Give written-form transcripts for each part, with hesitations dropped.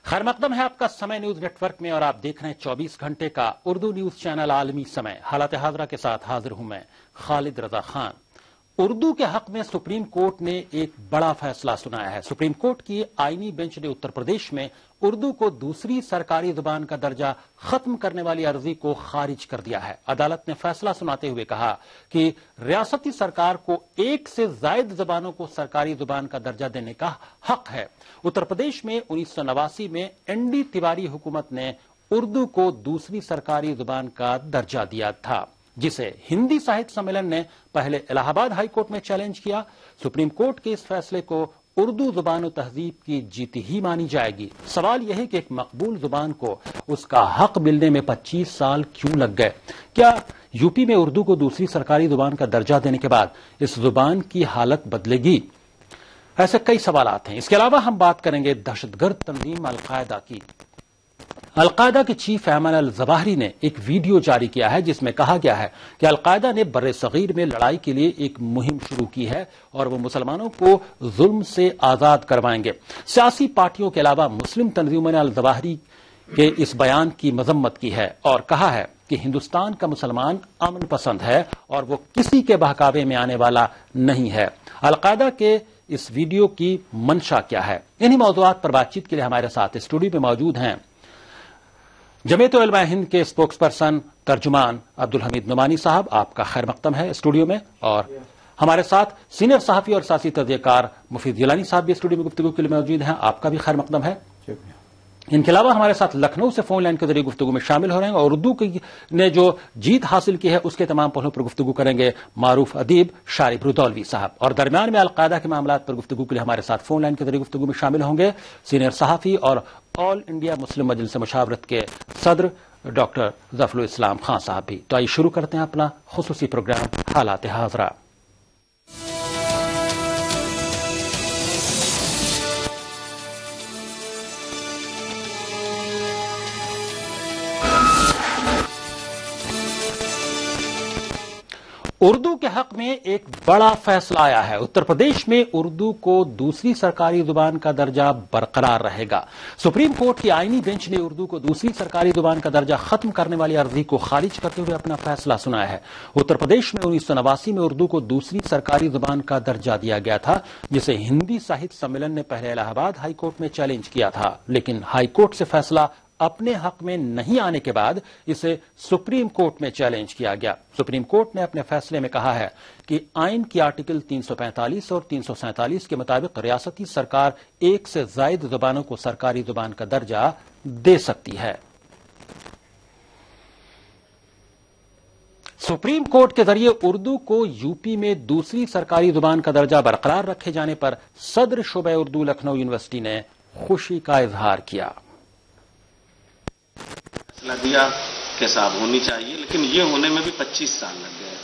खैर मकदम है आपका समय न्यूज नेटवर्क में और आप देख रहे हैं 24 घंटे का उर्दू न्यूज चैनल आलमी समय। हालात हाजरा के साथ हाजिर हूं मैं खालिद रजा खान। उर्दू के हक में सुप्रीम कोर्ट ने एक बड़ा फैसला सुनाया है। सुप्रीम कोर्ट की आईनी बेंच ने उत्तर प्रदेश में उर्दू को दूसरी सरकारी जुबान का दर्जा खत्म करने वाली अर्जी को खारिज कर दिया है। अदालत ने फैसला सुनाते हुए कहा कि रियासती सरकार को एक से ज्यादा जुबानों को सरकारी जुबान का दर्जा देने का हक है। उत्तर प्रदेश में 1989 में एनडी तिवारी हुकूमत ने उर्दू को दूसरी सरकारी जुबान का दर्जा दिया था, जिसे हिंदी साहित्य सम्मेलन ने पहले इलाहाबाद हाई कोर्ट में चैलेंज किया। सुप्रीम कोर्ट के इस फैसले को उर्दू जुबान और तहजीब की जीत ही मानी जाएगी। सवाल यह है कि एक मकबूल जुबान को उसका हक मिलने में 25 साल क्यों लग गए? क्या यूपी में उर्दू को दूसरी सरकारी जुबान का दर्जा देने के बाद इस जुबान की हालत बदलेगी? ऐसे कई सवाल हैं। इसके अलावा हम बात करेंगे दहशतगर्द तंजीम अलकायदा की। अलकायदा के चीफ ऐमन अल जवाहिरी ने एक वीडियो जारी किया है जिसमें कहा गया है कि अलकायदा ने बर्रे सगीर में लड़ाई के लिए एक मुहिम शुरू की है और वो मुसलमानों को जुल्म से आजाद करवाएंगे। सियासी पार्टियों के अलावा मुस्लिम तंजीमों ने अल जवाहिरी के इस बयान की मजम्मत की है और कहा है कि हिंदुस्तान का मुसलमान अमन पसंद है और वो किसी के बहकावे में आने वाला नहीं है। अलकायदा के इस वीडियो की मंशा क्या है? इन्हीं मौजूआत पर बातचीत के लिए हमारे साथ स्टूडियो में मौजूद हैं जमीयत उलमा हिंद के स्पोक्स पर्सन तर्जुमान अब्दुल हमीद नुमानी साहब। आपका खैर मकदम है स्टूडियो में। और हमारे साथ सीनियर सहाफी और सियासी तजज़ियेकार मुफीद जिलानी साहब भी स्टूडियो में गुफ्तगू के लिए मौजूद हैं। आपका भी खैर मकदम है। इनके अलावा हमारे साथ लखनऊ से फोन लाइन के जरिए गुफ्तगू में शामिल हो रहे हैं और उर्दू ने जो जीत हासिल की है उसके तमाम पहलुओं पर गुफ्तगू करेंगे मारूफ अदीब शारिब रुदौलवी साहब। और दरमियान में अलकायदा के मामलात पर गुफ्तगू के लिए हमारे साथ फोन लाइन के जरिए गुफ्तगू में शामिल होंगे सीनियर सहाफी और ऑल इंडिया मुस्लिम मजलिस मुशावरत के सदर डॉक्टर जफरुल इस्लाम खान साहब भी। तो आइए शुरू करते हैं अपना खुसूसी प्रोग्राम हालात हाजरा। उर्दू के हक में एक बड़ा फैसला आया है। उत्तर प्रदेश में उर्दू को दूसरी सरकारी जुबान का दर्जा बरकरार रहेगा। सुप्रीम कोर्ट की आईनी बेंच ने उर्दू को दूसरी सरकारी जुबान का दर्जा खत्म करने वाली अर्जी को खारिज करते हुए अपना फैसला सुनाया है। उत्तर प्रदेश में 1989 में उर्दू को दूसरी सरकारी जुबान का दर्जा दिया गया था, जिसे हिंदी साहित्य सम्मेलन ने पहले इलाहाबाद हाई कोर्ट में चैलेंज किया था, लेकिन हाई कोर्ट से फैसला अपने हक में नहीं आने के बाद इसे सुप्रीम कोर्ट में चैलेंज किया गया। सुप्रीम कोर्ट ने अपने फैसले में कहा है कि आइन की आर्टिकल 345 और 347 के मुताबिक रियासती सरकार एक से ज्यादा जुबानों को सरकारी जुबान का दर्जा दे सकती है। सुप्रीम कोर्ट के जरिए उर्दू को यूपी में दूसरी सरकारी जुबान का दर्जा बरकरार रखे जाने पर सदर शुबे उर्दू लखनऊ यूनिवर्सिटी ने खुशी का इजहार किया। फैसला दिया कि साहब होनी चाहिए, लेकिन ये होने में भी 25 साल लग गए।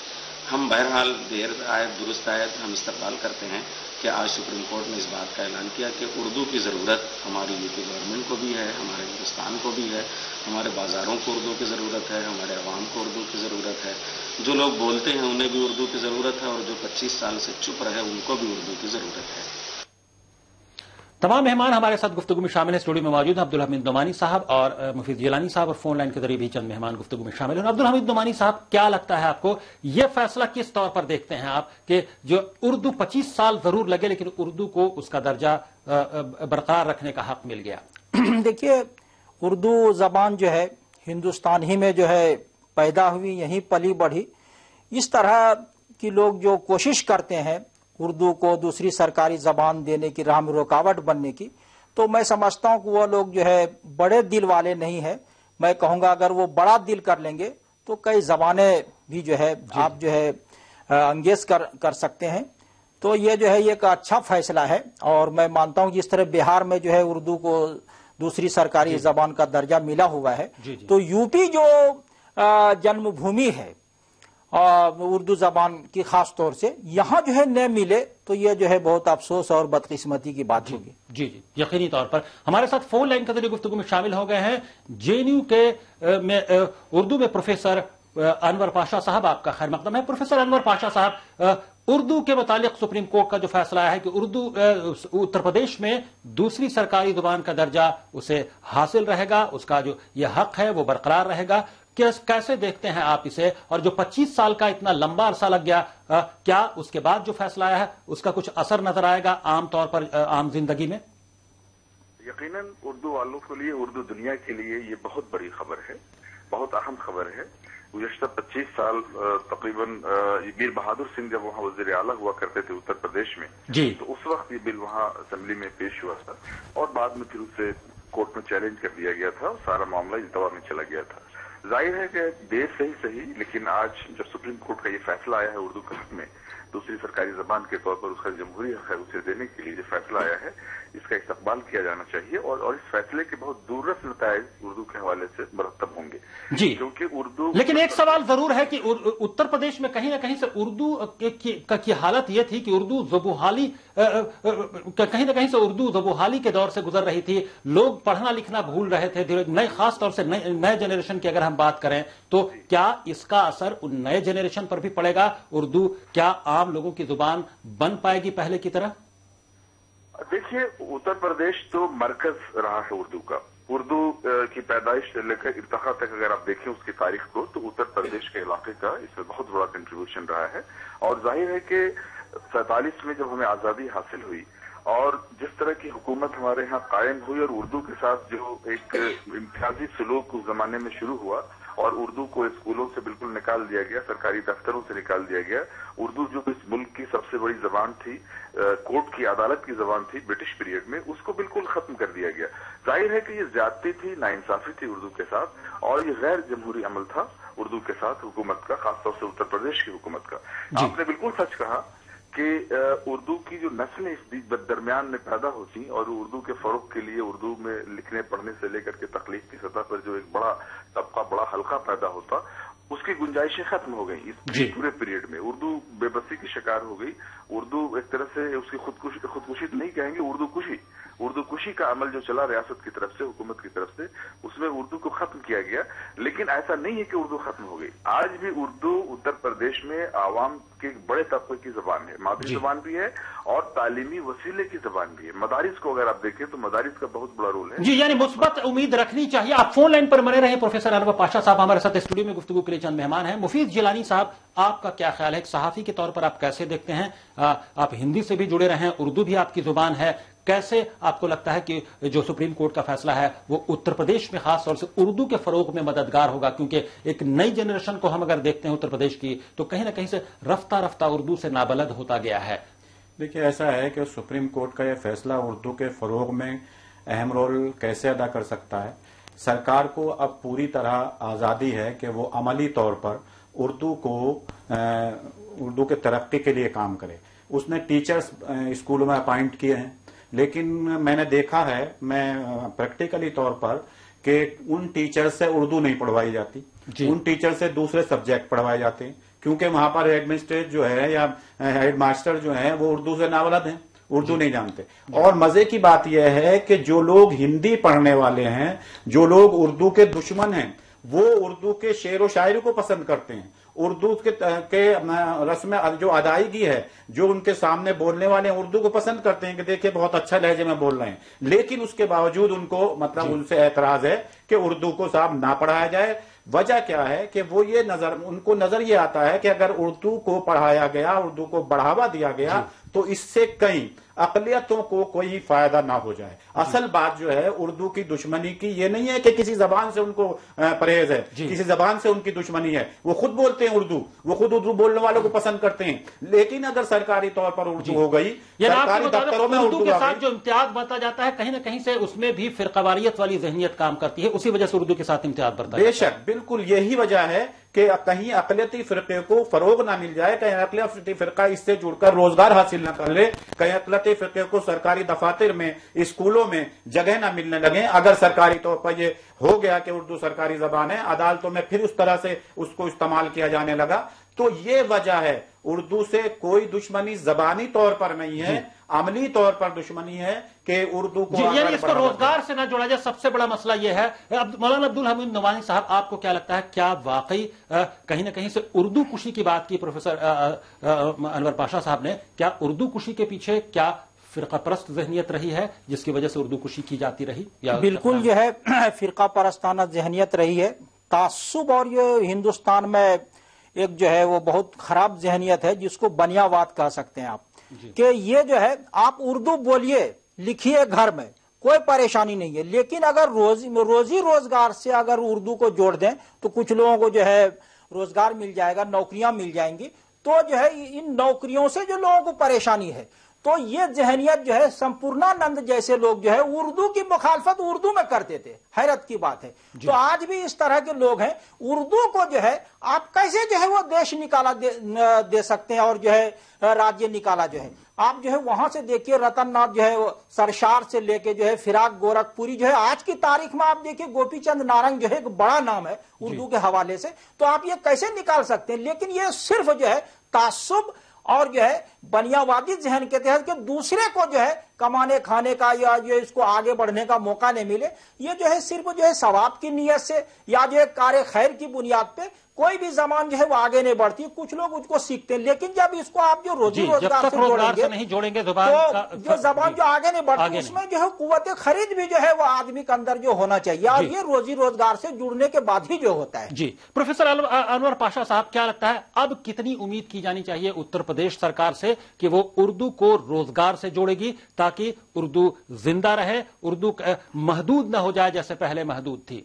हम बहरहाल देर आए दुरुस्त आए हम इस्तकबाल करते हैं कि आज सुप्रीम कोर्ट ने इस बात का ऐलान किया कि उर्दू की ज़रूरत हमारी यूपी गवर्नमेंट को भी है, हमारे हिंदुस्तान को भी है, हमारे बाज़ारों को उर्दू की ज़रूरत है, हमारे अवाम को उर्दू की ज़रूरत है, जो लोग बोलते हैं उन्हें भी उर्दू की ज़रूरत है और जो 25 साल से चुप रहे उनको भी उर्दू की ज़रूरत है। तमाम मेहमान हमारे साथ गुफ्तगू में शामिल हैं। स्टूडियो में मौजूद हैं अब्दुल हमीद नुमानी साहब और मुफीद जिलानी साहब और फोन लाइन के जरिए भी चंद मेहमान गुफ्तगू में शामिल हैं। अब्दुल हमीद नुमानी साहब, क्या लगता है आपको यह फैसला किस तौर पर देखते हैं आप कि जो उर्दू 25 साल जरूर लगे लेकिन उर्दू को उसका दर्जा बरकरार रखने का हक मिल गया? देखिए, उर्दू जबान जो है हिंदुस्तान ही में जो है पैदा हुई, यहीं पली बढ़ी। इस तरह की लोग जो कोशिश करते हैं उर्दू को दूसरी सरकारी जबान देने की राह में रुकावट बनने की, तो मैं समझता हूं कि वो लोग जो है बड़े दिल वाले नहीं है। मैं कहूंगा अगर वो बड़ा दिल कर लेंगे तो कई जबानें भी जो है आप जो है अंगेज कर सकते हैं। तो ये जो है एक अच्छा फैसला है और मैं मानता हूं जिस तरह बिहार में जो है उर्दू को दूसरी सरकारी जबान का दर्जा मिला हुआ है, तो यूपी जो जन्मभूमि है उर्दू जबान की खास तौर से यहाँ जो है न मिले तो ये जो है बहुत अफसोस और बदकिस्मती की बात होगी। जी जी, यकीनी तौर पर। हमारे साथ फोन लाइन के जरिए गुफ्तगू में शामिल हो गए हैं जेएनयू के उर्दू में प्रोफेसर अनवर पाशा साहब। आपका खैर मकदम है। प्रोफेसर अनवर पाशा साहब, اردو کے متعلق سپریم کورٹ کا جو فیصلہ ہے کہ اردو اتر پردیش میں دوسری سرکاری زبان کا درجہ اسے حاصل رہے گا، اس کا جو یہ حق ہے وہ برقرار رہے گا، کیسے دیکھتے ہیں آپ اسے؟ اور جو 25 سال کا اتنا لمبا عرصہ لگ گیا، کیا اس کے بعد جو فیصلہ آیا ہے اس کا کچھ اثر نظر آئے گا عام طور پر عام زندگی میں؟ یقیناً اردو والوں کے لیے، اردو دنیا کے لیے یہ بہت بڑی خبر ہے، بہت اہم خبر ہے۔ گزشتہ 25 سال تقریباً میر بہادر سنگھ جب وہاں وزیر اعلیٰ ہوا کرتے تھے اتر پردیش میں، تو اس وقت یہ بل وہاں اسمبلی میں پیش ہوا تھا اور بعد میں پھر اسے کورٹ میں چیلنج کر دیا گیا تھا اور سارا معاملہ التوا میں چلا گیا تھا۔ ظاہر ہے کہ دیر سے ہی صحیح، لیکن آج جب سپریم کورٹ کا یہ فیصلہ آیا ہے اردو کے حق میں دوسری سرکاری زبان کے طور پر اس کا جمہوری حق ہے اسے دینے کے لیے جو فیصلہ آیا ہے، اس کا استقبال کیا جانا چاہیے اور اس فیصلے کے بہت دوررس نتائج اردو کے حوالے سے مرتب ہوں گے جی، کیونکہ اردو، لیکن ایک سوال ضرور ہے کہ اتر پردیش میں کہیں نہ کہیں سے اردو کی حالت یہ تھی کہ اردو زبوحالی، کہیں نہ کہیں سے اردو زبوحالی کے دور سے گزر رہی تھی، لوگ پڑھنا لکھنا بھول رہے تھے، نئے خاص طور سے نئے جنریشن کی اگر ہم بات کریں تو کیا اس کا اثر ان نئے جنریشن پر بھی پڑے گا؟ اردو کیا عام لوگوں کی زبان بن پائے گی پہلے کی طرح؟ دیکھیے، اتر پردیش تو مرکز رہا ہے اردو کا، اردو کی پیدائش سے لے کر ارتقاء تک اگر آپ دیکھیں اس کی تاریخ کو تو اتر پردیش کے علاقے کا اس میں بہت بڑا کنٹریبیوشن رہا ہے۔ اور ظاہر ہے کہ 47 میں جب ہمیں آزادی حاصل ہوئی اور جس طرح کی حکومت ہمارے ہاں قائم ہوئی اور اردو کے ساتھ جو ایک امتیازی سلوک اس زمانے میں شروع ہوا اور اردو کو اسکولوں سے بالکل نکال دیا گیا، سرکاری دفتروں سے نکال دیا گیا، اردو جو اس ملک کی سب سے بڑی زبان تھی، کورٹ کی عدالت کی زبان تھی برٹش پیریڈ میں، اس کو بالکل ختم کر دیا گیا۔ ظاہر ہے کہ یہ زیادتی تھی، ناانصافی تھی اردو کے ساتھ اور یہ غیر جمہوری عمل تھا اردو کے ساتھ حکومت کا، خاص طور سے اتر پردیش کی حکومت کا۔ آپ نے بالکل سچ کہا کہ اردو کی جو نسلیں اس درمیان میں پیدا ہوتی اور اردو کے فروغ کے لیے اردو میں لکھنے پڑھنے سے لے کر کے تخلیق کی سطح پر جو ایک بڑا طبقہ، بڑا حلقہ پیدا ہوتا، اس کی گنجائشیں ختم ہو گئی اس پورے پیریڈ میں۔ اردو بے بسی کی شکار ہو گئی، اردو ایک طرح سے اس کی خودکشی نہیں کہیں گے، اردو کشی کا عمل جو چلا ریاست کی طرف سے، حکومت کی طرف سے، اس میں اردو کو ختم کیا گیا۔ لیکن ایسا نہیں ہے کہ اردو ختم ہو گئی، آج بھی اردو اتر پردیش میں عوام کے بڑے طبقے کی زبان ہے، مادری زبان بھی ہے اور تعلیمی وسیلے کی زبان بھی ہے۔ مدارس کو اگر آپ دیکھیں تو مدارس کا بہت بڑا رول ہے جی، یعنی مثبت امید رکھنی چاہیے۔ آپ فون لائن پر بنے رہے، پروفیسر انور پاشا صاحب ہمارے ساتھ اسٹوڈیو میں گفتگو کے لیے چند مہمان ہیں۔ مفید جیلانی صاحب، آپ کا کیا خیال ہے؟ ایک صحافی کے طور پر آپ کیسے دیکھتے ہیں؟ آپ ہندی سے بھی جڑے رہے ہیں، اردو بھی آپ کی زبان ہے، کیسے آپ کو لگتا ہے کہ جو سپریم کورٹ کا فیصلہ ہے وہ اتر پردیش میں خاص طور سے اردو کے فروغ میں مددگار ہوگا؟ کیونکہ ایک نئی جنریشن کو ہم اگر دیکھتے ہیں اتر پردیش کی تو کہیں نہ کہیں سے رفتہ رفتہ اردو سے نابلد ہوتا گیا ہے۔ دیکھیے، ایسا ہے کہ سپریم کورٹ کا یہ فیصلہ اردو کے فروغ میں اہم رول کیسے ادا کر سکتا ہے؟ سرکار کو اب پوری طرح آزادی ہے کہ وہ عملی طور پر اردو کے ترقی کے لیے کام کرے۔ اس نے ٹیچرز اسکولوں میں اپائنٹ کیے ہیں، لیکن میں نے دیکھا ہے پریکٹیکلی طور پر کہ ان ٹیچر سے اردو نہیں پڑھوائی جاتی، ان ٹیچر سے دوسرے سبجیکٹ پڑھوائے جاتے ہیں، کیونکہ وہاں پر ایڈمنسٹریٹ جو ہے یا ہیڈ ماسٹر جو ہیں وہ اردو سے نابلد ہیں، اردو نہیں جانتے۔ اور مزے کی بات یہ ہے کہ جو لوگ ہندی پڑھنے والے ہیں، جو لوگ اردو کے دشمن ہیں، وہ اردو کے شعر و شاعری کو پسند کرتے ہیں، اردو کے رسم جو ادائیگی ہے جو ان کے سامنے بولنے والے ہیں اردو کو پسند کرتے ہیں کہ دیکھیں بہت اچھا لہجے میں بول رہے ہیں، لیکن اس کے باوجود ان کو ان سے اعتراض ہے کہ اردو کو صاحب نہ پڑھایا جائے۔ وجہ کیا ہے کہ وہ ان کو نظر یہ آتا ہے کہ اگر اردو کو پڑھایا گیا، اردو کو بڑھاوا دیا گیا تو اس سے کئی اقلیتوں کو کوئی فائدہ نہ ہو جائے۔ اصل بات جو ہے اردو کی دشمنی کی یہ نہیں ہے کہ کسی زبان سے ان کو پرہیز ہے، کسی زبان سے ان کی دشمنی ہے، وہ خود بولتے ہیں اردو، وہ خود اردو بولنے والوں کو پسند کرتے ہیں، لیکن اگر سرکاری طور پر اردو ہو گئی، سرکاری دفتروں میں اردو کے ساتھ جو امتیاز برتا جاتا ہے کہیں نہ کہیں سے اس میں بھی فرقواریت والی ذہنیت کام کرتی ہے، اسی وجہ سے اردو کے ساتھ امتیاز برتا ہے۔ بے شک، بالکل یہی وجہ ہے کہ کہیں اقلیتی فرقے کو فروغ نہ مل جائے، کہیں اقلیتی فرقہ اس سے جڑ کر روزگار حاصل نہ کر لے، کہیں اقلیتی فرقے کو سرکاری دفاتر میں، اسکولوں میں جگہ نہ ملنے لگے۔ اگر سرکاری طور پر یہ ہو گیا کہ اردو سرکاری زبان ہے، عدالتوں میں پھر اس طرح سے اس کو استعمال کیا جانے لگا، تو یہ وجہ ہے اردو سے کوئی دشمنی زبانی طور پر نہیں ہے، عملی طور پر دشمنی ہے کہ اردو کو یعنی اس کو روزگار سے نہ جوڑا جائے. سب سے بڑا مسئلہ یہ ہے. مولانا عبدالحمید نعمانی صاحب، آپ کو کیا لگتا ہے، کیا واقعی کہیں نہ کہیں سے اردو کشی کی بات کی پروفیسر انور پاشا صاحب نے، کیا اردو کشی کے پیچھے کیا فرقہ پرست ذہنیت رہی ہے جس کی وجہ سے اردو کشی کی جاتی رہی؟ بالکل جو ہے فرقہ پرستانہ ذہنیت رہی ہے، تعصب، اور یہ ہندوستان میں ایک جو ہے وہ بہت خراب ذہنیت ہے جس کو بنیاواد کہہ سکتے ہیں آپ، کہ یہ جو ہے آپ اردو بولیے لکھیے گھر میں، کوئی پریشانی نہیں ہے، لیکن اگر روزی روزگار سے اگر اردو کو جوڑ دیں تو کچھ لوگوں کو جو ہے روزگار مل جائے گا، نوکریاں مل جائیں گی، تو جو ہے ان نوکریوں سے جو لوگوں کو پریشانی ہے، تو یہ ذہنیت جو ہے سمپورنانند جیسے لوگ جو ہے اردو کی مخالفت اردو میں کرتے تھے. حیرت کی بات ہے. تو آج بھی اس طرح کے لوگ ہیں. اردو کو جو ہے آپ کیسے جو ہے وہ دیش نکالا دے سکتے ہیں، اور جو ہے راجیہ نکالا جو ہے. آپ جو ہے وہاں سے دیکھیے رتن ناتھ جو ہے سرشار سے لے کے جو ہے فراق گورکھپوری جو ہے آج کی تاریخ میں آپ دیکھیے گوپی چند نارنگ جو ہے ایک بڑا نام ہے اردو کے حوالے سے. تو آپ یہ کیسے نکال سکتے ہیں؟ لیکن یہ صرف جو ہے تعصب اور جو ہے بنیاوادی ذہن کے تحت کہ دوسرے کو جو ہے کمانے کھانے کا یا جو اس کو آگے بڑھنے کا موقع نہیں ملے، یہ جو ہے صرف جو ہے ثواب کی نیت سے یا جو ہے کار خیر کی بنیاد پہ کوئی بھی زبان جو ہے وہ آگے نہیں بڑھتی. کچھ لوگ اس کو سیکھتے ہیں، لیکن جب اس کو آپ جو روزی روزگار سے نہیں جوڑیں گے تو جو زبان جو آگے نہیں بڑھتی اس میں جو ہے قوت خرید بھی جو ہے وہ آدمی کے اندر جو ہونا چاہیے، اور یہ روزی روزگار سے جڑنے کے بعد ہی جو ہوتا ہے. جی پروفیسر انور پاشا صاحب، کیا لگتا ہے اب کتنی امید کی جانی چاہیے اتر پردیش سرکار سے کہ وہ اردو کو روزگار سے جوڑے گی تاکہ اردو زندہ رہے، اردو محدود نہ ہو جائے جیسے پہلے محدود تھی؟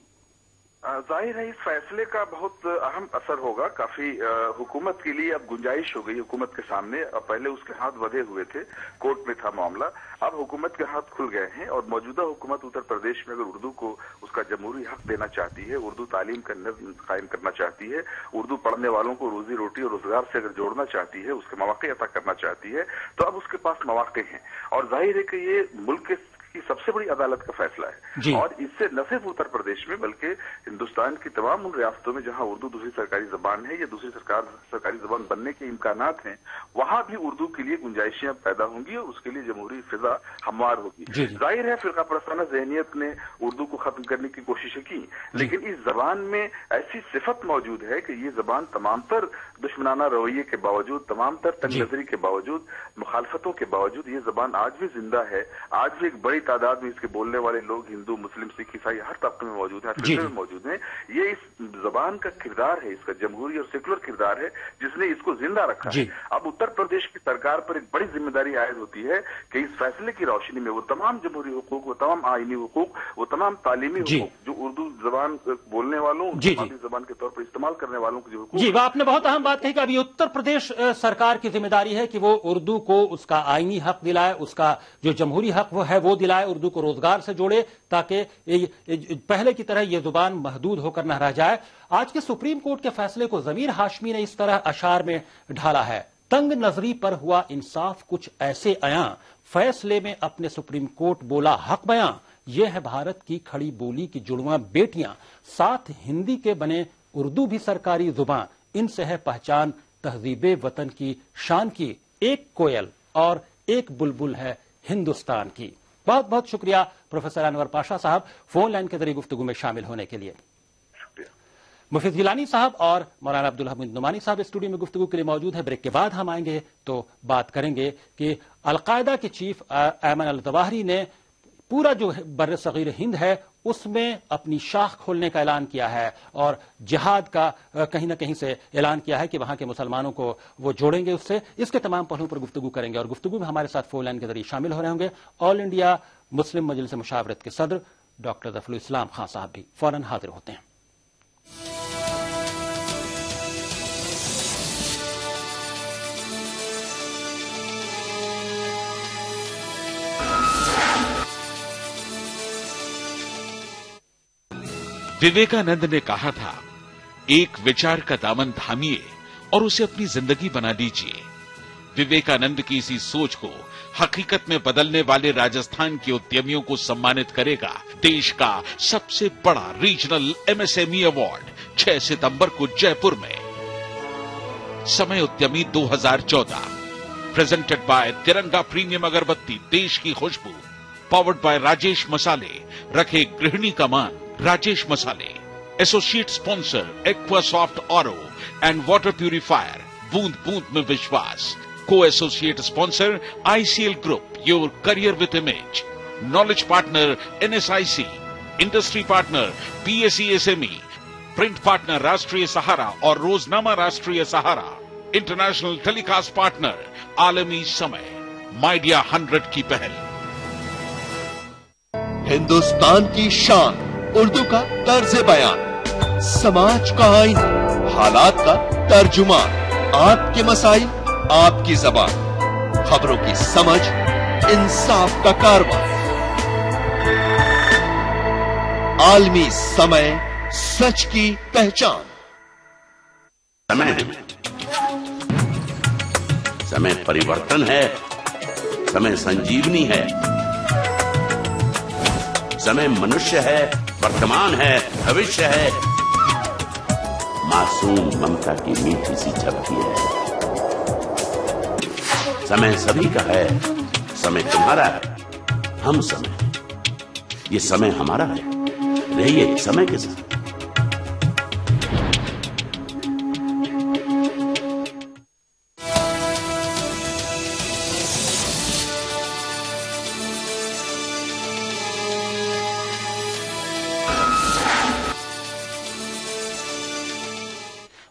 ظاہر ہے اس فیصلے کا بہت اہم اثر ہوگا. کافی حکومت کے لیے اب گنجائش ہو گئی حکومت کے سامنے. پہلے اس کے ہاتھ بدھے ہوئے تھے، کورٹ میں تھا معاملہ، اب حکومت کے ہاتھ کھل گئے ہیں. اور موجودہ حکومت اتر پردیش میں اگر اردو کو اس کا جمہوری حق دینا چاہتی ہے، اردو تعلیم کا نظم قائم کرنا چاہتی ہے، اردو پڑھنے والوں کو روزی روٹی اور روزگار سے اگر جوڑنا چاہتی ہے، اس کے مواقع عطا کرنا چاہتی ہے، تو اب اس کے پاس مواقع ہیں. اور ظاہر ہے کہ یہ ملک کی سب سے بڑی عدالت کا فیصلہ ہے. اور اس سے نہ صرف اتر پردیش میں بلکہ ہندوستان کی تمام ان ریاستوں میں جہاں اردو دوسری سرکاری زبان ہے یا دوسری سرکاری زبان بننے کے امکانات ہیں، وہاں بھی اردو کے لیے گنجائشیں پیدا ہوں گی اور اس کے لیے جمہوری فضا ہموار ہوگی. ظاہر ہے فرقہ پرستانہ ذہنیت نے اردو کو ختم کرنے کی کوششیں کی، لیکن اس زبان میں ایسی صفت موجود ہے کہ یہ زبان تمام تر دشمنانہ رویے کے باوجود، تمام تر تنگ نظری کے باوجود، مخالفتوں کے باوجود یہ زبان آج بھی زندہ ہے. آج بھی ایک بڑی تعداد میں اس کے بولنے والے لوگ ہندو، مسلم، سکھ، عیسائی ہر طبقے میں موجود ہیں، ہر فضے میں موجود ہیں. یہ اس زبان کا کردار ہے، اس کا جمہوری اور سیکولر کردار ہے جس نے اس کو زندہ رکھا ہے. اب اتر پردیش کی سرکار پر ایک بڑی ذمہ داری عائد ہوتی ہے کہ اس فیصلے کی روشنی میں وہ تمام جمہوری حقوق، وہ تمام آئینی حقوق، وہ تمام تعلیمی حقوق جو اردو زبان بولنے والوں، مادری زبان کے طور پر استعمال کرنے والوں کو جو حقوق. آپ نے بہت اہم بات کہی کہ ابھی اتر پردیش سرکار کی ذمہ داری ہے کہ وہ اردو کو اس کا آئینی حق دلائے، اس کا جو جمہوری حق وہ ہے وہ دلائے، اردو کو روزگار سے جوڑے تاکہ پہلے کی طرح یہ زبان محدود ہو کر نہ رہ جائے. آج کے سپریم کورٹ کے فیصلے کو ضمیر ہاشمی نے اس طرح اشعار میں ڈھالا ہے: تنگ نظری پر ہوا انصاف کچھ ایسے عیاں، فیصلے میں اپنے سپریم کورٹ بولا حق بیاں. یہ ہے بھارت کی کھڑی بولی کی جڑواں بیٹیاں، ساتھ ہندی کے بنے اردو بھی سرکاری زباں. ان سے ہے پہچان تہذیب وطن کی شان کی، ایک کوئل اور ایک بلبل ہے ہندوستان کی. بہت بہت شکریہ پروفیسر انور پاشا صاحب فون لائن کے ذریعے گفتگو میں شامل ہونے کے لیے. مفید گیلانی صاحب اور مولانا عبدالحمید نعمانی صاحب اسٹوڈیو میں گفتگو کے لیے موجود ہیں. بریک کے بعد ہم آئیں گے تو بات کریں گے کہ القاعدہ کے چیف ایمن الظواہری نے پورا جو بر صغیر ہند ہے اس میں اپنی شاخ کھولنے کا اعلان کیا ہے اور جہاد کا کہیں نہ کہیں سے اعلان کیا ہے کہ وہاں کے مسلمانوں کو وہ جوڑیں گے اس سے. اس کے تمام پہلوؤں پر گفتگو کریں گے اور گفتگو میں ہمارے ساتھ فون لائن کے ذریعے شامل ہو رہے ہوں گے آل انڈیا مسلم مجلس مشاورت کے صدر ڈاکٹر ظفر الاسلام خان صاحب بھی فوراً حاضر ہوتے ہیں. विवेकानंद ने कहा था, एक विचार का दामन थामिए और उसे अपनी जिंदगी बना लीजिए. विवेकानंद की इसी सोच को हकीकत में बदलने वाले राजस्थान के उद्यमियों को सम्मानित करेगा देश का सबसे बड़ा रीजनल एमएसएमई अवार्ड 6 सितंबर को जयपुर में. समय उद्यमी 2014 प्रेजेंटेड बाय तिरंगा प्रीमियम अगरबत्ती, देश की खुशबू, पावर्ड बाय राजेश मसाले, रखे गृहिणी का मान राजेश मसाले। Associate sponsor aqua soft RO and water purifier, बूंद बूंद में विश्वास। Co associate sponsor ICL group, your career with image. Knowledge partner NSIC, industry partner PSESME, print partner Rashtriya Sahara और रोजनामा राष्ट्रीय सहारा, इंटरनेशनल टेलीकास्ट पार्टनर आलमी समय, माइडिया 100 की पहल। हिंदुस्तान की शान उर्दू का तर्ज बयान, समाज का आईना, हालात का तर्जुमान, आपके मसाइल आपकी जबान, खबरों की समझ, इंसाफ का कारवां। आलमी समय, सच की पहचान। समय परिवर्तन है, समय संजीवनी है, समय मनुष्य है, वर्तमान है, भविष्य है, मासूम ममता की मीठी सी झपकी है। समय सभी का है, समय तुम्हारा है, हम समय, ये समय हमारा है। रहिए समय के साथ।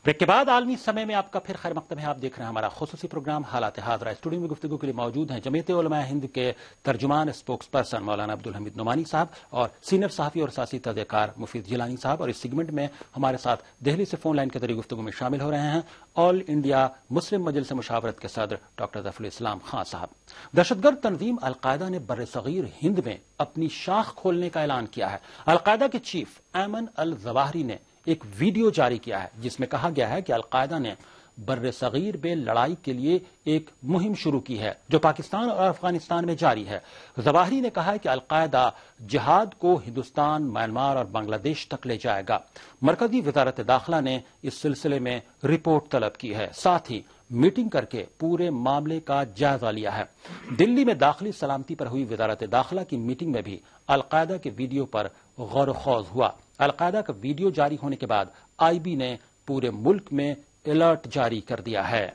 ब्रेक के बाद आलमी समय में आपका फिर खैर मकदम है। आप देख रहे हैं हमारा खुसूसी प्रोग्राम हालात हाज़रा। स्टूडियो में गुफ्तगू के लिए मौजूद हैं जमीयत उलमा हिंद के तर्जुमान स्पोक्स पर्सन मौलाना अब्दुल हमीद नुमानी साहब और सीनियर सहाफ़ी और सियासी तजज़ियाकार मुफीद जिलानी साहब। और इस सेगमेंट में हमारे साथ दिल्ली से फोन लाइन के जरिए गुफ्तगू में शामिल हो रहे हैं ऑल इंडिया मुस्लिम मजलिस मुशावरत के सदर डॉक्टर ज़फ़रुल इस्लाम खां साहब। दहशतगर्द तंजीम अलकायदा ने बर्र सगीर हिंद में अपनी शाख खोलने का ऐलान किया है। अलकायदा के चीफ ऐमन अल ज़वाहिरी ने एक वीडियो जारी किया है जिसमें कहा गया है कि अलकायदा ने बर्र सगीर में लड़ाई के लिए एक मुहिम शुरू की है जो पाकिस्तान और अफगानिस्तान में जारी है। ज़वाहिरी ने कहा है कि अलकायदा जिहाद को हिंदुस्तान, म्यांमार और बांग्लादेश तक ले जाएगा। मरकजी वजारत दाखिला ने इस सिलसिले में रिपोर्ट तलब की है, साथ ही मीटिंग करके पूरे मामले का जायजा लिया है। दिल्ली में दाखिली सलामती पर हुई वजारत दाखिला की मीटिंग में भी अलकायदा के वीडियो पर गौर खौज हुआ। अलकायदा का वीडियो जारी होने के बाद आईबी ने पूरे मुल्क में अलर्ट जारी कर दिया है।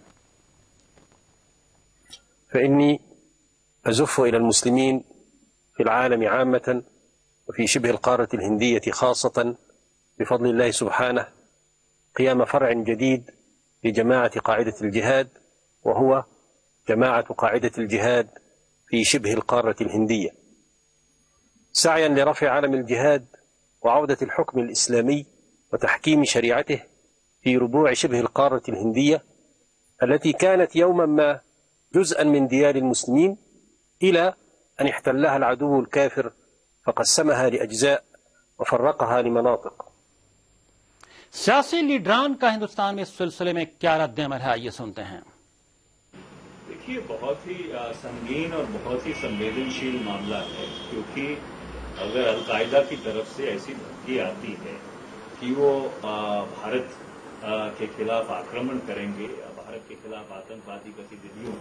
فإني أزف إلى المسلمين في العالم عامة وفي شبه القارة الهندية خاصة بفضل الله سبحانه قيام فرع جديد لجماعة قاعدة الجهاد، وهو جماعة قاعدة الجهاد في شبه القارة الهندية، سعيا لرفع علم الجهاد وعودة الحكم الإسلامي وتحكيم شريعته في ربوع شبه القارة الهندية التي كانت يوما ما جزءا من ديار المسلمين إلى أن احتلها العدو الكافر فقسمها لأجزاء وفرقها لمناطق۔ सियासी लीडरान का हिंदुस्तान में इस सिलसिले में क्या रद्द-ए-अमल है, ये सुनते हैं। देखिए, बहुत ही संगीन और बहुत ही संवेदनशील मामला है, क्योंकि अगर अलकायदा की तरफ से ऐसी धमकी आती है कि वो भारत के खिलाफ आक्रमण करेंगे, भारत के खिलाफ आतंकवादी गतिविधियों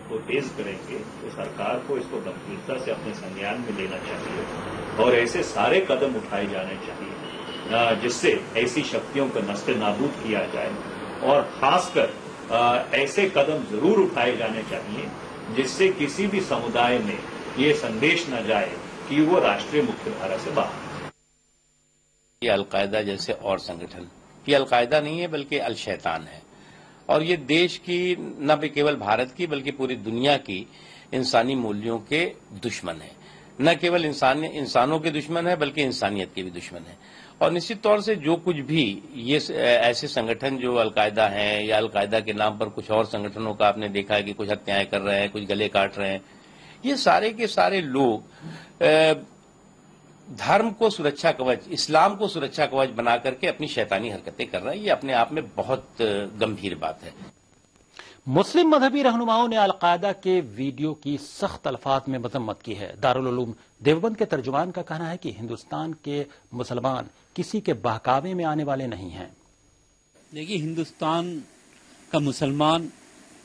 को तेज करेंगे, तो सरकार को इसको गंभीरता से अपने संज्ञान में लेना चाहिए और ऐसे सारे कदम उठाए जाने चाहिए जिससे ऐसी शक्तियों को नस्ते नाबूद किया जाए। और खासकर ऐसे कदम जरूर उठाए जाने चाहिए जिससे किसी भी समुदाय में ये संदेश न जाए कि वो राष्ट्रीय मुख्यधारा से बाहर। ये अलकायदा जैसे और संगठन, ये अलकायदा नहीं है बल्कि अल शैतान है, और ये देश की न भी केवल भारत की बल्कि पूरी दुनिया की इंसानी मूल्यों के दुश्मन है। न केवल इंसानों के दुश्मन है बल्कि इंसानियत के भी दुश्मन है। और निश्चित तौर से जो कुछ भी ये ऐसे संगठन जो अलकायदा हैं या अलकायदा के नाम पर कुछ और संगठनों का आपने देखा है कि कुछ हत्याएं कर रहे हैं, कुछ गले काट रहे हैं, ये सारे के सारे लोग धर्म को सुरक्षा कवच, इस्लाम को सुरक्षा कवच बना करके अपनी शैतानी हरकतें कर रहे हैं। ये अपने आप में बहुत गंभीर बात है। मुस्लिम मजहबी रहनुमाओं ने अलकायदा के वीडियो की सख्त अल्फाज में मजम्मत की है। दारुल उलूम देवबंद के तर्जुमान का कहना है कि हिंदुस्तान के मुसलमान किसी के बहकावे में आने वाले नहीं हैं। देखिए, हिंदुस्तान کا मुसलमान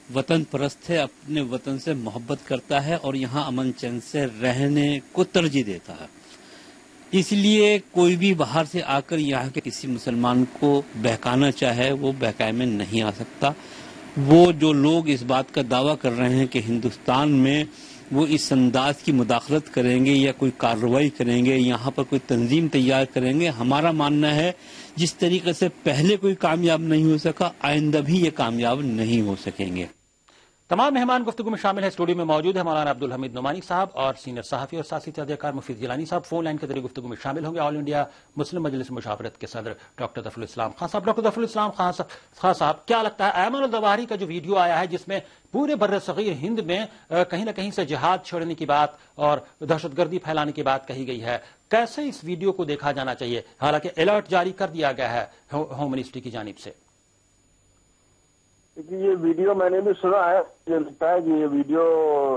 वतन परस्त है, अपने वतन से मोहब्बत करता है और यहाँ अमन चैन से रहने को तरजीह देता है। इसलिए कोई भी बाहर से आकर यहाँ के किसी मुसलमान को बहकाना चाहे वो बहकाए में नहीं आ सकता। वो जो लोग इस बात का दावा कर रहे हैं कि हिंदुस्तान में वो इस अंदाज की मुदाखलत करेंगे या कोई कार्रवाई करेंगे, यहाँ पर कोई तंजीम तैयार करेंगे, हमारा मानना है जिस तरीके से पहले कोई कामयाब नहीं हो सका, आइंदा भी ये कामयाब नहीं हो सकेंगे। तमाम मेहमान गुफ्तगू में शामिल है। स्टूडियो में मौजूद है मौलाना अब्दुल हमीद नुमानी साहब और सीनियर सहाफ़ी और सियासी तजज़ियाकार मुफीद जिलानी साहब। फोन लाइन के जरिए गुफ्तगू में शामिल होंगे ऑल इंडिया मुस्लिम मजलिस मुशावरत के सदर डॉक्टर ज़फ़रुल इस्लाम खान साहब। डॉक्टर ज़फ़रुल इस्लाम खान साहब, क्या लगता है अयमन अल-ज़वाहिरी का जो वीडियो आया है जिसमें पूरे बर्र सग़ीर हिंद में कहीं न कहीं से जिहाद छेड़ने की बात और दहशतगर्दी फैलाने की बात कही गई है, कैसे इस वीडियो को देखा जाना चाहिए? हालांकि अलर्ट जारी कर दिया गया है होम मिनिस्ट्री की जानिब से। ये वीडियो मैंने भी सुना है, मुझे लगता है कि ये वीडियो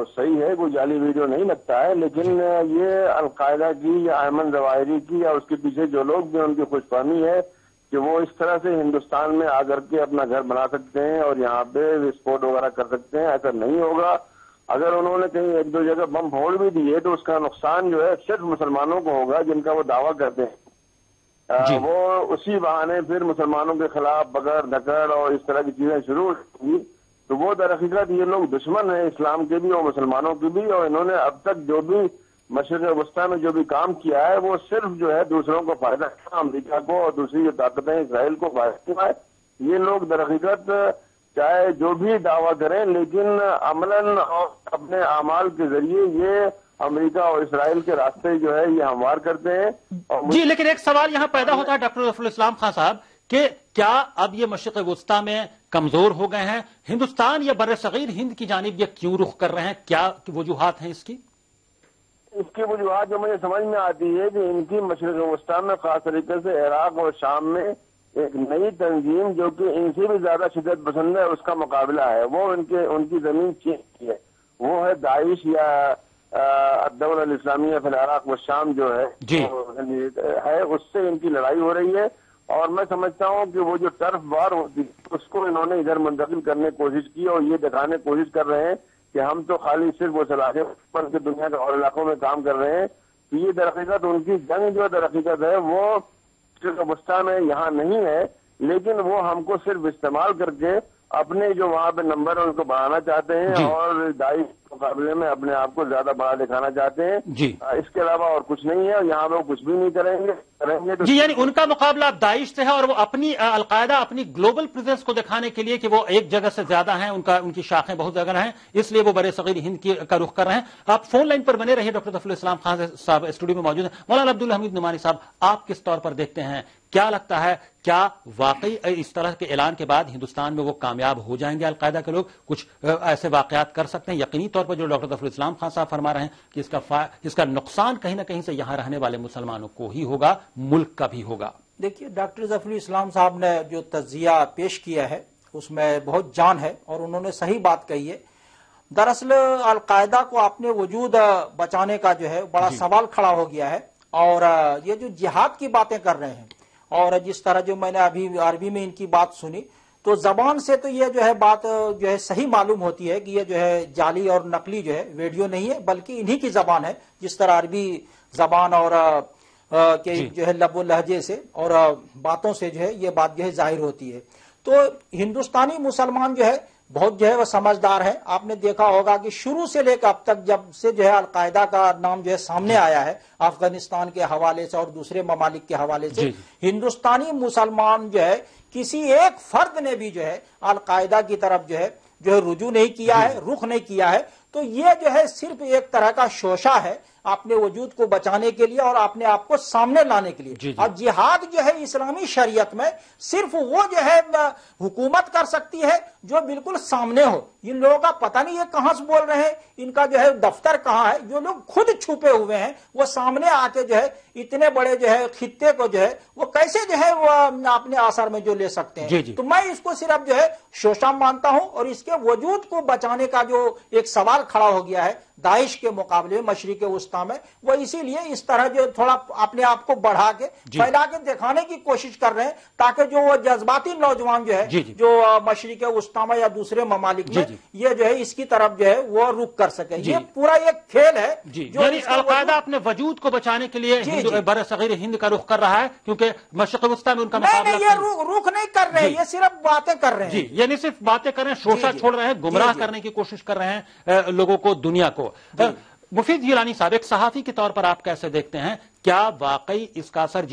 सही है, कोई जाली वीडियो नहीं लगता है, लेकिन ये अलकायदा की या अयमन ज़वाहिरी की या उसके पीछे जो लोग भी उनकी खुशफहमी है कि वो इस तरह से हिंदुस्तान में आकर के अपना घर बना सकते हैं और यहाँ पे विस्फोट वगैरह कर सकते हैं। ऐसा नहीं होगा। अगर उन्होंने कहीं एक दो जगह बम फोड़ भी दिए तो उसका नुकसान जो है सिर्फ मुसलमानों को होगा जिनका वो दावा करते हैं। वो उसी बहाने फिर मुसलमानों के खिलाफ बगड़ धकड़ और इस तरह की चीजें शुरू होंगी। तो वो दरहकीकत ये लोग दुश्मन हैं इस्लाम के भी और मुसलमानों के भी, और इन्होंने अब तक जो भी मशरिक़ वस्ता में जो भी काम किया है वो सिर्फ जो है दूसरों को फायदा, अमेरिका को और दूसरी जो ताकतें इसराइल को फायदा है। ये लोग दरहकीकत चाहे जो भी दावा करें लेकिन अमलन और अपने अमाल के जरिए ये अमेरिका और इसराइल के रास्ते जो है ये हमवार करते हैं। और जी, लेकिन एक सवाल यहाँ पैदा होता है डॉक्टर ज़फ़रुल इस्लाम खान साहब कि क्या अब ये मशरिक़ वस्ता में कमजोर हो गए हैं? हिंदुस्तान या बर्र सग़ीर हिंद की जानिब ये क्यों रुख कर रहे हैं? क्या वजूहात हैं इसकी? इसकी वजूहात जो मुझे समझ में आती है कि इनकी मशरिक़ वस्ता में खास तरीके से इराक और शाम में एक नई तंजीम जो कि इनसे भी ज्यादा शिद्दत पसंद है उसका मुकाबला है, वो उनकी जमीन चीन है, वो है दाइश या अद-दौला अल-इस्लामिया फिल इराक व शाम जो है उससे इनकी लड़ाई हो रही है। और मैं समझता हूँ कि वो जो टर्फ वार होती है उसको इन्होंने इधर मुंतकिल करने की कोशिश की और ये दिखाने की कोशिश कर रहे हैं कि हम तो खाली सिर्फ वो सलाखे पर के दुनिया के और इलाकों में काम कर रहे हैं। तो ये दरहकीकत उनकी जंग जो दरहकीकत है वो वस्ता में यहाँ नहीं है, लेकिन वो हमको सिर्फ इस्तेमाल करके अपने जो वहाँ पे नंबर उनको बढ़ाना चाहते हैं और दाइश के मुकाबले में अपने आप को ज्यादा बड़ा दिखाना चाहते हैं। इसके अलावा और कुछ नहीं है। यहाँ वो कुछ भी नहीं करेंगे तो जी, यानी उनका मुकाबला दाइश से है और वो अपनी अलकायदा अपनी ग्लोबल प्रेजेंस को दिखाने के लिए कि वो एक जगह से ज्यादा हैं, उनकी शाखें बहुत जगह हैं, इसलिए वो बड़े सग़ीर हिंद का रुख कर रहे हैं। आप फोन लाइन पर बने रहिए। डॉक्टर ज़फ़रुल इस्लाम खान साहब स्टूडियो में मौजूद हैं। मौलाना अब्दुल हमीद नुमानी साहब, आप किस तौर पर देखते हैं, क्या लगता है क्या वाकई इस तरह के ऐलान के बाद हिंदुस्तान में वो कामयाब हो जाएंगे? अलकायदा के लोग कुछ ऐसे वाकयात कर सकते हैं? यकीनी तौर पर जो डॉक्टर ज़फ़रुल इस्लाम खान साहब फरमा रहे हैं कि इसका नुकसान कहीं ना कहीं से यहाँ रहने वाले मुसलमानों को ही होगा, मुल्क का भी होगा। देखिए, डॉक्टर ज़फ़रुल इस्लाम साहब ने जो तज्जिया पेश किया है उसमें बहुत जान है और उन्होंने सही बात कही है। दरअसल अलकायदा को अपने वजूद बचाने का जो है बड़ा सवाल खड़ा हो गया है और ये जो जिहाद की बातें कर रहे हैं और जिस तरह जो मैंने अभी अरबी में इनकी बात सुनी तो जबान से तो ये जो है बात जो है सही मालूम होती है कि ये जो है जाली और नकली जो है वीडियो नहीं है बल्कि इन्हीं की जबान है, जिस तरह अरबी जबान और के जो है लबो लहजे से और बातों से जो है ये बात जो है जाहिर होती है। तो हिंदुस्तानी मुसलमान जो है बहुत जो है वह समझदार है। आपने देखा होगा कि शुरू से लेकर अब तक जब से जो है अलकायदा का नाम जो है सामने आया है अफगानिस्तान के हवाले से और दूसरे ममालिक के हवाले से, हिंदुस्तानी मुसलमान जो है किसी एक फर्द ने भी जो है अलकायदा की तरफ जो है रुजू नहीं किया है, रुख नहीं किया है। तो ये जो है सिर्फ एक तरह का शोशा है अपने वजूद को बचाने के लिए और अपने आप को सामने लाने के लिए। और जिहाद जो है इस्लामी शरीयत में सिर्फ वो जो है हुकूमत कर सकती है जो बिल्कुल सामने हो। इन लोगों का पता नहीं ये कहां से बोल रहे हैं, इनका जो है दफ्तर कहां है। जो लोग खुद छुपे हुए हैं वो सामने आके जो है इतने बड़े जो है खित्ते को जो है वो कैसे जो है वो अपने आसार में जो ले सकते हैं। तो मैं इसको सिर्फ जो है शोशा मानता हूं और इसके वजूद को बचाने का जो एक सवाल खड़ा हो गया है दाइश के मुकाबले में मशरिक़ वस्ता काम है, वो इसीलिए इस तरह जो थोड़ा अपने आप को बढ़ा के फैला के दिखाने की कोशिश कर रहे हैं, ताकि जो वो जज्बाती नौजवान जो है जो मशरिक वस्ता या दूसरे ममालिक में ये जो है इसकी तरफ जो है वो रुख कर सके। ये पूरा एक खेल है जो अलकायदा अपने वजूद को बचाने के लिए बरसगीर हिंद का रुख कर रहा है, क्योंकि मशरिक वस्ता में उनका मुकाबला ये रुख नहीं कर रहे हैं, ये सिर्फ बातें कर रहे हैं। ये नहीं सिर्फ बातें कर रहे हैं, शोषा छोड़ रहे हैं, गुमराह करने की कोशिश कर रहे हैं लोगों को, दुनिया को। मुफीद जिलानी साहब, एक सहाफी के तौर पर आप कैसे देखते हैं, क्या वाकई इसका असर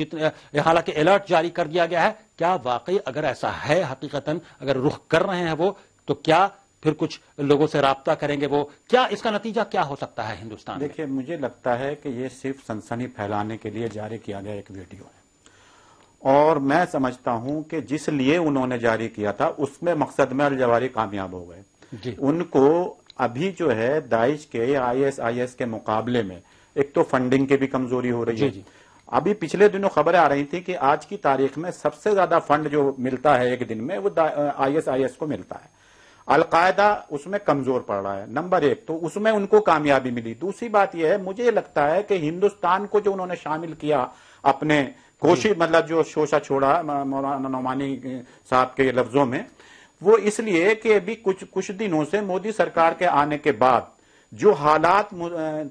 हालांकि अलर्ट जारी कर दिया गया है, क्या वाकई अगर ऐसा है हकीकतन अगर रुख कर रहे हैं वो, तो क्या फिर कुछ लोगों से राब्ता करेंगे वो, क्या इसका नतीजा क्या हो सकता है हिंदुस्तान में? देखिए, मुझे लगता है कि ये सिर्फ सनसनी फैलाने के लिए जारी किया गया एक वीडियो है, और मैं समझता हूं कि जिस लिए उन्होंने जारी किया था उसमें मकसद में अल जवारी कामयाब हो गए। उनको अभी जो है दाइश के या ISIS के मुकाबले में एक तो फंडिंग की भी कमजोरी हो रही है। अभी पिछले दिनों खबरें आ रही थी कि आज की तारीख में सबसे ज्यादा फंड जो मिलता है एक दिन में वो ISIS को मिलता है। अलकायदा उसमें कमजोर पड़ रहा है, नंबर एक, तो उसमें उनको कामयाबी मिली। दूसरी बात यह है, मुझे लगता है कि हिंदुस्तान को जो उन्होंने शामिल किया अपने कोशिश, मतलब जो शोषा छोड़ा मौलाना नौमानी साहब के लफ्जों में, वो इसलिए कि अभी कुछ दिनों से मोदी सरकार के आने के बाद जो हालात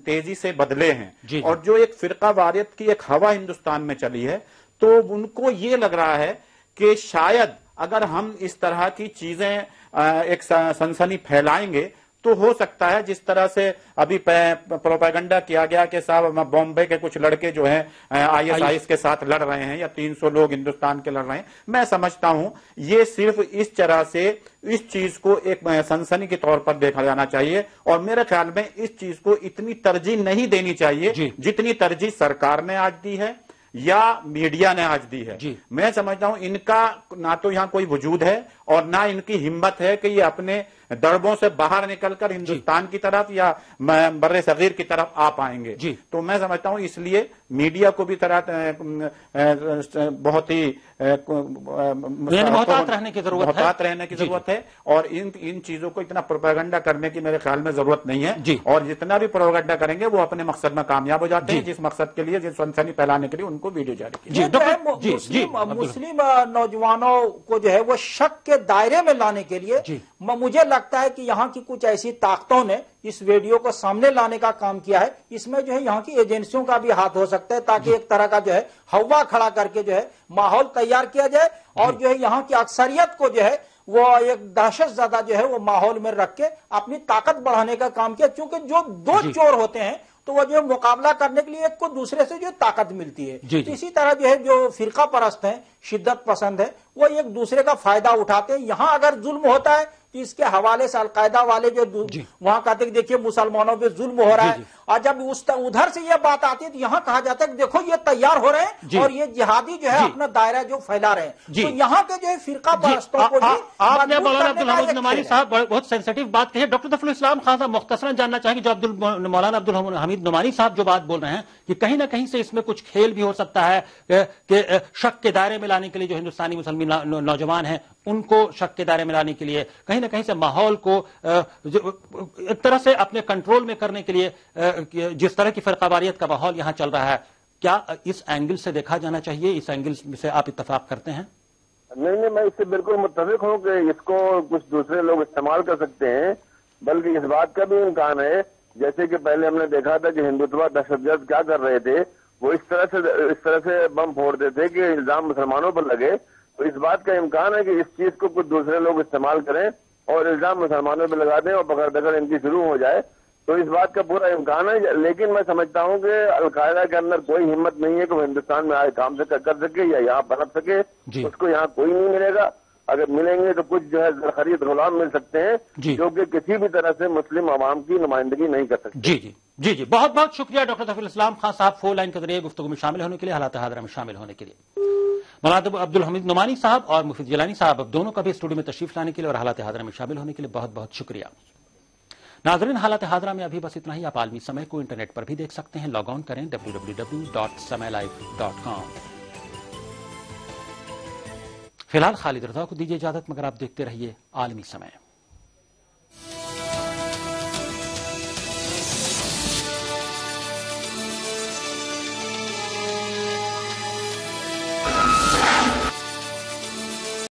तेजी से बदले हैं और जो एक फिरका वारियत की एक हवा हिंदुस्तान में चली है, तो उनको ये लग रहा है कि शायद अगर हम इस तरह की चीजें एक सनसनी फैलाएंगे तो हो सकता है जिस तरह से अभी प्रोपेगेंडा किया गया कि साहब बॉम्बे के कुछ लड़के जो हैं ISIS के साथ लड़ रहे हैं या 300 लोग हिंदुस्तान के लड़ रहे हैं, मैं समझता हूं ये सिर्फ इस तरह से इस चीज को एक सनसनी के तौर पर देखा जाना चाहिए, और मेरे ख्याल में इस चीज को इतनी तरजीह नहीं देनी चाहिए जितनी तरजीह सरकार ने आज दी है या मीडिया ने आज दी है। मैं समझता हूं इनका ना तो यहां कोई वजूद है और ना इनकी हिम्मत है कि ये अपने दड़बों से बाहर निकलकर हिंदुस्तान की तरफ या बर्रे सगीर की तरफ आ पाएंगे। तो मैं समझता हूं इसलिए मीडिया को भी तरह बहुत ही मोहतात रहने की जरूरत है और इन चीजों को इतना प्रोपेगेंडा करने की मेरे ख्याल में जरूरत नहीं है। और जितना भी प्रोपेगेंडा करेंगे वो अपने मकसद में कामयाब हो जाते हैं, जिस मकसद के लिए, जिस सनसनी फैलाने के लिए उनको वीडियो जारी की। मुस्लिम नौजवानों को जो है वो शक के दायरे में लाने के लिए मुझे लगता है कि यहाँ की कुछ ऐसी ताकतों ने इस वीडियो को सामने लाने का काम किया है। इसमें जो है यहाँ की एजेंसियों का भी हाथ हो सकता है, ताकि एक तरह का जो है हवा खड़ा करके जो है माहौल तैयार किया जाए और जो है यहाँ की अक्सरियत को जो है वो एक दहशत ज़दा जो है वो माहौल में रख के अपनी ताकत बढ़ाने का काम किया। क्योंकि जो दो चोर होते हैं तो वो जो मुकाबला करने के लिए एक को दूसरे से जो ताकत मिलती है, तो इसी तरह जो है जो फिरका परस्त है, शिद्दत पसंद है, वो एक दूसरे का फायदा उठाते हैं। यहाँ अगर जुल्म होता है तो इसके हवाले से अलकायदा वाले जो वहां कहते हैं देखिए मुसलमानों पे जुल्म हो रहा है, और जब उधर से ये बात आती है तो यहाँ कहा जाता है कि देखो ये तैयार हो रहे हैं और ये जिहादी जो है अपना दायरा जो फैला रहे हैं। तो यहाँ के जो है फिरका परस्तों को आपने मौलाना अब्दुल हमीद नमानी साहब बहुत सेंसिटिव बात कही है। डॉक्टर ज़फ़रुल इस्लाम खान साहब मुख्तसरन जानना चाहेंगे, जो मौलाना अब्दुल हमीद नमानी साहब जो बात बोल रहे हैं कि कहीं ना कहीं से इसमें कुछ खेल भी हो सकता है कि शक के दायरे में लाने के लिए जो हिंदुस्तानी मुसलमान नौजवान हैं उनको शक के दायरे में लाने के लिए कहीं ना कहीं से माहौल को एक तरह से अपने कंट्रोल में करने के लिए जिस तरह की फरकावारियत का माहौल यहां चल रहा है, क्या इस एंगल से देखा जाना चाहिए? इस एंगल से आप इत्तेफाक करते हैं? नहीं, मैं इससे बिल्कुल मुत्तफिक हूं कि इसको कुछ दूसरे लोग इस्तेमाल कर सकते हैं, बल्कि इस बात का भी इम्कान है, जैसे कि पहले हमने देखा था कि हिंदुत्व दहशतगर्द क्या कर रहे थे, वो इस तरह से बम फोड़ते थे कि इल्जाम मुसलमानों पर लगे। तो इस बात का इम्कान है कि इस चीज को कुछ दूसरे लोग इस्तेमाल करें और इल्जाम मुसलमानों पर लगा दें और पकड़ दकड़ इनकी शुरू हो जाए, तो इस बात का पूरा इम्कान है। लेकिन मैं समझता हूं कि अलकायदा के अंदर कोई हिम्मत नहीं है कि वो हिंदुस्तान में आए काम से कर सके या यहाँ पनप सके, उसको यहाँ कोई नहीं मिलेगा। अगर मिलेंगे तो कुछ जो है खरीद गुलाम मिल सकते हैं जो कि किसी भी तरह से मुस्लिम आवाम की नुमाइंदगी नहीं कर सकते। जी, बहुत बहुत शुक्रिया डॉक्टर ज़फ़रुल इस्लाम खान साहब फोन लाइन के जरिए गुफ्तगू में शामिल होने के लिए, हालात हाज़िरा में शामिल होने के लिए। मौलाना अब्दुल हमीद नमानी साहब और मुफीद जिलानी साहब अब दोनों का भी स्टूडियो में तशरीफ लाने के लिए और हालात हाज़िरा में शामिल होने के लिए बहुत बहुत शुक्रिया। नाज़रीन, हालात हाज़िरा में अभी बस इतना ही। आप आलमी समय को इंटरनेट पर भी देख सकते हैं, लॉग ऑन करें www.samaylive.com। फिलहाल खालिद रज़ा को दीजिए इजाजत, मगर आप देखते रहिए आलमी समय।